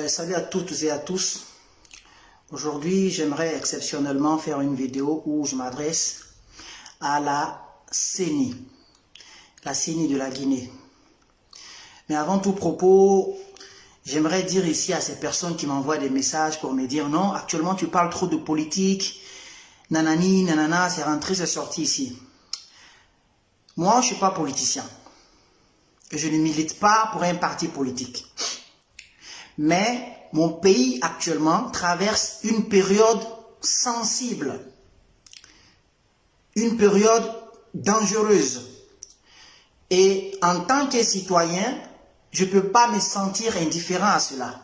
Salut à toutes et à tous. Aujourd'hui, j'aimerais exceptionnellement faire une vidéo où je m'adresse à la CENI de la Guinée. Mais avant tout propos, j'aimerais dire ici à ces personnes qui m'envoient des messages pour me dire non, actuellement tu parles trop de politique, nanani, nanana, c'est rentré, c'est sorti ici. Moi, je ne suis pas politicien. Je ne milite pas pour un parti politique. Mais mon pays actuellement traverse une période sensible, une période dangereuse. Et en tant que citoyen, je ne peux pas me sentir indifférent à cela.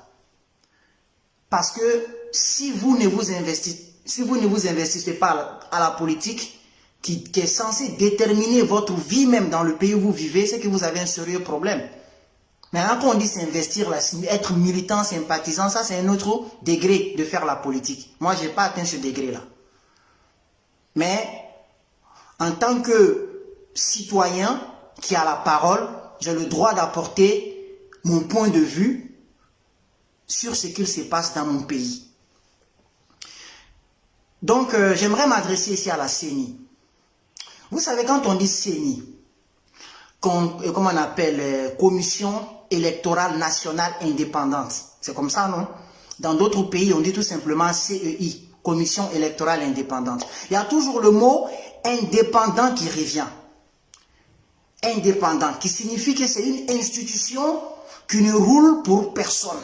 Parce que si vous ne vous investissez pas à la politique, qui est censée déterminer votre vie même dans le pays où vous vivez, c'est que vous avez un sérieux problème. Maintenant, quand on dit s'investir, être militant, sympathisant, ça c'est un autre degré de faire la politique. Moi, je n'ai pas atteint ce degré-là. Mais en tant que citoyen qui a la parole, j'ai le droit d'apporter mon point de vue sur ce qu'il se passe dans mon pays. Donc, j'aimerais m'adresser ici à la CENI. Vous savez, quand on dit CENI, comment on appelle Commission électorale nationale indépendante. C'est comme ça, non? Dans d'autres pays, on dit tout simplement CEI, Commission électorale indépendante. Il y a toujours le mot indépendant qui revient. Indépendant, qui signifie que c'est une institution qui ne roule pour personne.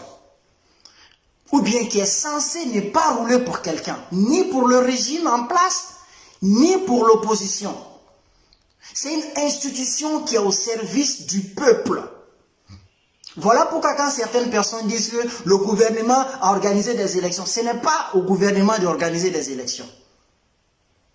Ou bien qui est censée ne pas rouler pour quelqu'un, ni pour le régime en place, ni pour l'opposition. C'est une institution qui est au service du peuple. Voilà pourquoi quand certaines personnes disent que le gouvernement a organisé des élections, ce n'est pas au gouvernement d'organiser des élections.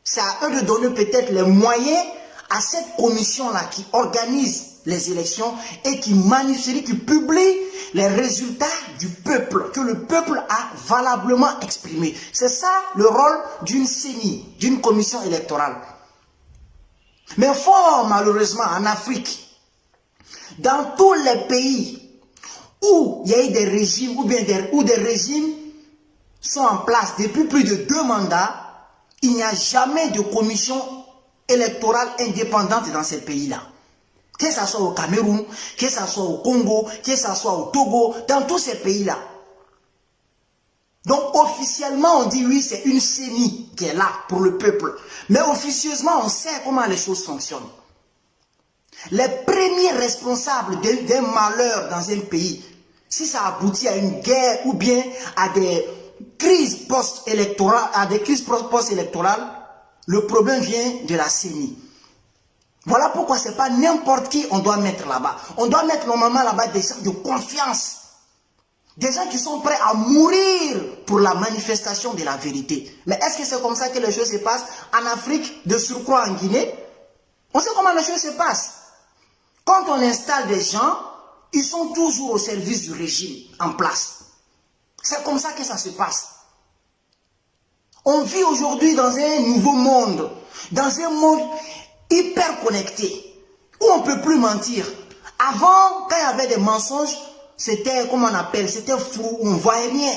C'est à eux de donner peut-être les moyens à cette commission-là qui organise les élections et qui manifeste, qui publie les résultats du peuple, que le peuple a valablement exprimé. C'est ça le rôle d'une CENI, d'une commission électorale. Mais fort malheureusement en Afrique, dans tous les pays où il y a eu des régimes, où des régimes sont en place depuis plus de 2 mandats, il n'y a jamais de commission électorale indépendante dans ces pays-là. Que ce soit au Cameroun, que ce soit au Congo, que ce soit au Togo, dans tous ces pays-là. Donc officiellement on dit oui, c'est une CENI qui est là pour le peuple. Mais officieusement on sait comment les choses fonctionnent. Les premiers responsables d'un malheur dans un pays, si ça aboutit à une guerre ou bien à des crises post-électorales, le problème vient de la CENI. Voilà pourquoi ce n'est pas n'importe qui on doit mettre là-bas. On doit mettre normalement là-bas des gens de confiance. Des gens qui sont prêts à mourir pour la manifestation de la vérité. Mais est-ce que c'est comme ça que les choses se passent en Afrique, de surcroît en Guinée? On sait comment les choses se passent. Quand on installe des gens, ils sont toujours au service du régime en place. C'est comme ça que ça se passe. On vit aujourd'hui dans un nouveau monde, dans un monde hyper connecté, où on ne peut plus mentir. Avant, quand il y avait des mensonges, c'était, comment on appelle, c'était flou, on ne voyait rien.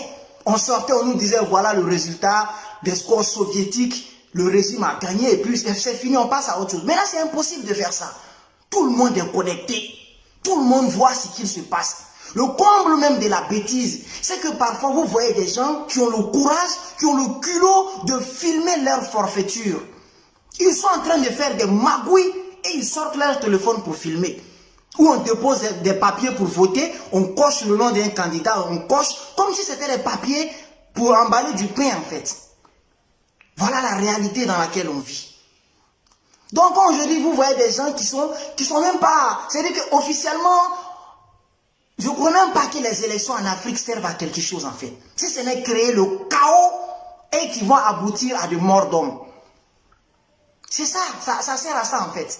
On sortait, on nous disait, voilà le résultat des scores soviétiques, le régime a gagné, et puis c'est fini, on passe à autre chose. Mais là, c'est impossible de faire ça. Tout le monde est connecté. Tout le monde voit ce qu'il se passe. Le comble même de la bêtise, c'est que parfois vous voyez des gens qui ont le courage, qui ont le culot de filmer leur forfaiture. Ils sont en train de faire des magouilles et ils sortent leur téléphone pour filmer. Où on dépose des papiers pour voter, on coche le nom d'un candidat, on coche comme si c'était des papiers pour emballer du pain en fait. Voilà la réalité dans laquelle on vit. Donc aujourd'hui, vous voyez des gens qui sont même pas... C'est-à-dire qu'officiellement, je ne crois même pas que les élections en Afrique servent à quelque chose en fait. Si ce n'est créer le chaos et qui vont aboutir à des morts d'hommes. C'est ça, ça sert à ça en fait.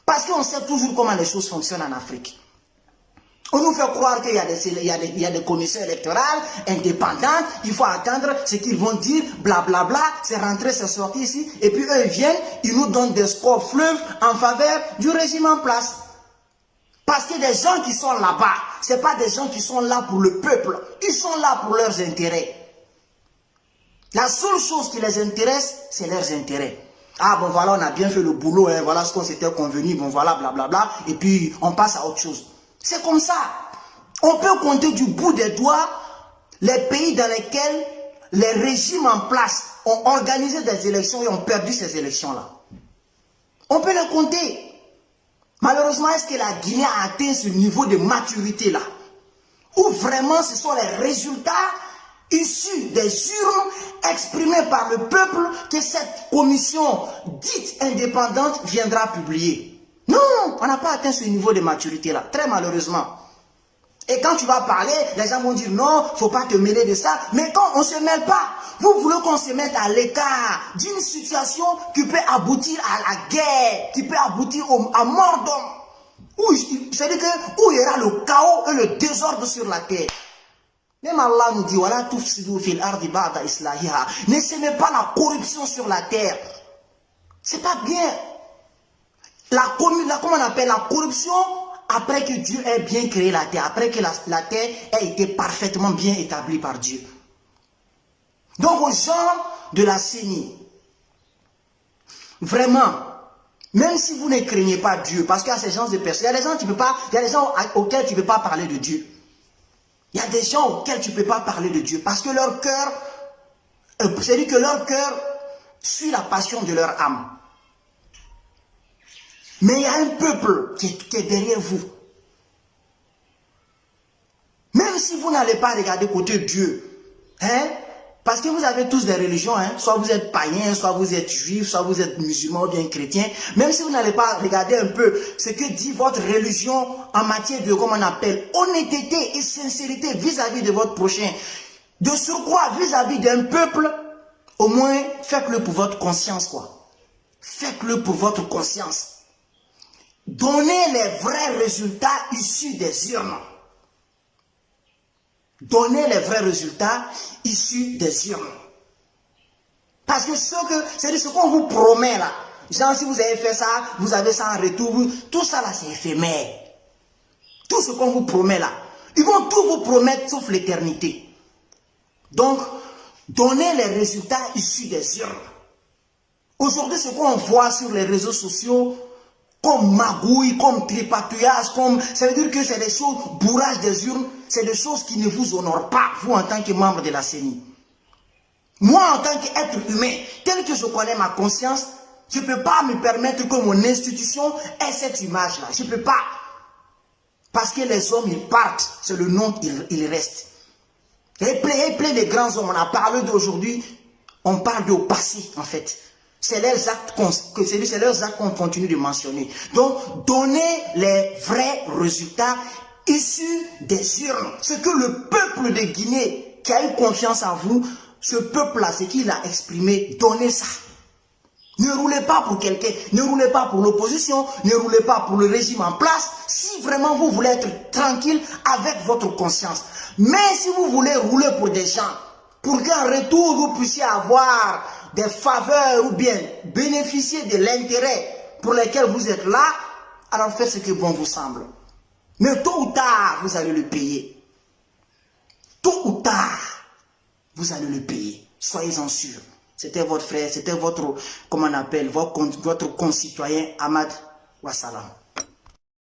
Parce qu'on sait toujours comment les choses fonctionnent en Afrique. On nous fait croire qu'il y a des commissions électorales indépendantes, il faut attendre ce qu'ils vont dire, blablabla, c'est rentré, c'est sorti ici, et puis eux ils viennent, ils nous donnent des scores fleuves en faveur du régime en place. Parce que des gens qui sont là-bas, ce pas des gens qui sont là pour le peuple. Ils sont là pour leurs intérêts. La seule chose qui les intéresse, c'est leurs intérêts. Ah bon voilà, on a bien fait le boulot, hein, voilà ce qu'on s'était convenu, bon voilà, blablabla, et puis on passe à autre chose. C'est comme ça. On peut compter du bout des doigts les pays dans lesquels les régimes en place ont organisé des élections et ont perdu ces élections-là. On peut les compter. Malheureusement, est-ce que la Guinée a atteint ce niveau de maturité-là? Où vraiment ce sont les résultats issus des urnes exprimés par le peuple que cette commission dite indépendante viendra publier? Non, on n'a pas atteint ce niveau de maturité-là, très malheureusement. Et quand tu vas parler, les gens vont dire non, il ne faut pas te mêler de ça. Mais quand on ne se mêle pas, vous voulez qu'on se mette à l'écart d'une situation qui peut aboutir à la guerre, qui peut aboutir à mort d'homme. C'est-à-dire où il y aura le chaos et le désordre sur la terre. Même Allah nous dit, voilà, ne s'aimez pas la corruption sur la terre. C'est pas bien. Comment on appelle la corruption? Après que Dieu ait bien créé la terre, après que la terre ait été parfaitement bien établie par Dieu. Donc aux gens de la CENI, vraiment, même si vous ne craignez pas Dieu, parce qu'il y a ces gens de personnes, il y a des gens auxquels tu ne peux pas parler de Dieu. Il y a des gens auxquels tu ne peux pas parler de Dieu, parce que leur cœur, c'est-à-dire que leur cœur suit la passion de leur âme. Mais il y a un peuple qui est derrière vous. Même si vous n'allez pas regarder côté Dieu, hein, parce que vous avez tous des religions, hein, soit vous êtes païen, soit vous êtes juif, soit vous êtes musulman ou bien chrétien, même si vous n'allez pas regarder un peu ce que dit votre religion en matière de, comment on appelle, honnêteté et sincérité vis-à-vis de votre prochain, de surcroît vis-à-vis d'un peuple, au moins faites-le pour votre conscience, quoi. Faites-le pour votre conscience. Donnez les vrais résultats issus des urnes. Donnez les vrais résultats issus des urnes. Parce que c'est ce qu'on vous promet là. Genre si vous avez fait ça, vous avez ça en retour. Tout ça là c'est éphémère. Tout ce qu'on vous promet là. Ils vont tout vous promettre sauf l'éternité. Donc, donnez les résultats issus des urnes. Aujourd'hui, ce qu'on voit sur les réseaux sociaux, comme magouille, comme tripatouillage, ça veut dire que c'est des choses, bourrage des urnes, c'est des choses qui ne vous honorent pas, vous en tant que membre de la CENI. Moi, en tant qu'être humain, tel que je connais ma conscience, je ne peux pas me permettre que mon institution ait cette image-là. Je ne peux pas. Parce que les hommes, ils partent, c'est le nom qu'il reste. Et plein de grands hommes, on a parlé d'aujourd'hui, on parle au passé, en fait. C'est leurs actes qu'on continue de mentionner. Donc, donnez les vrais résultats issus des urnes. Ce que le peuple de Guinée, qui a eu confiance en vous, ce peuple-là, ce qu'il a exprimé, donnez ça. Ne roulez pas pour quelqu'un, ne roulez pas pour l'opposition, ne roulez pas pour le régime en place, si vraiment vous voulez être tranquille avec votre conscience. Mais si vous voulez rouler pour des gens, pour qu'en retour vous puissiez avoir des faveurs ou bien bénéficier de l'intérêt pour lequel vous êtes là, alors faites ce que bon vous semble. Mais tôt ou tard, vous allez le payer. Tôt ou tard, vous allez le payer. Soyez-en sûrs. C'était votre frère, c'était votre, comment on appelle, votre concitoyen Ahmad Wassalam.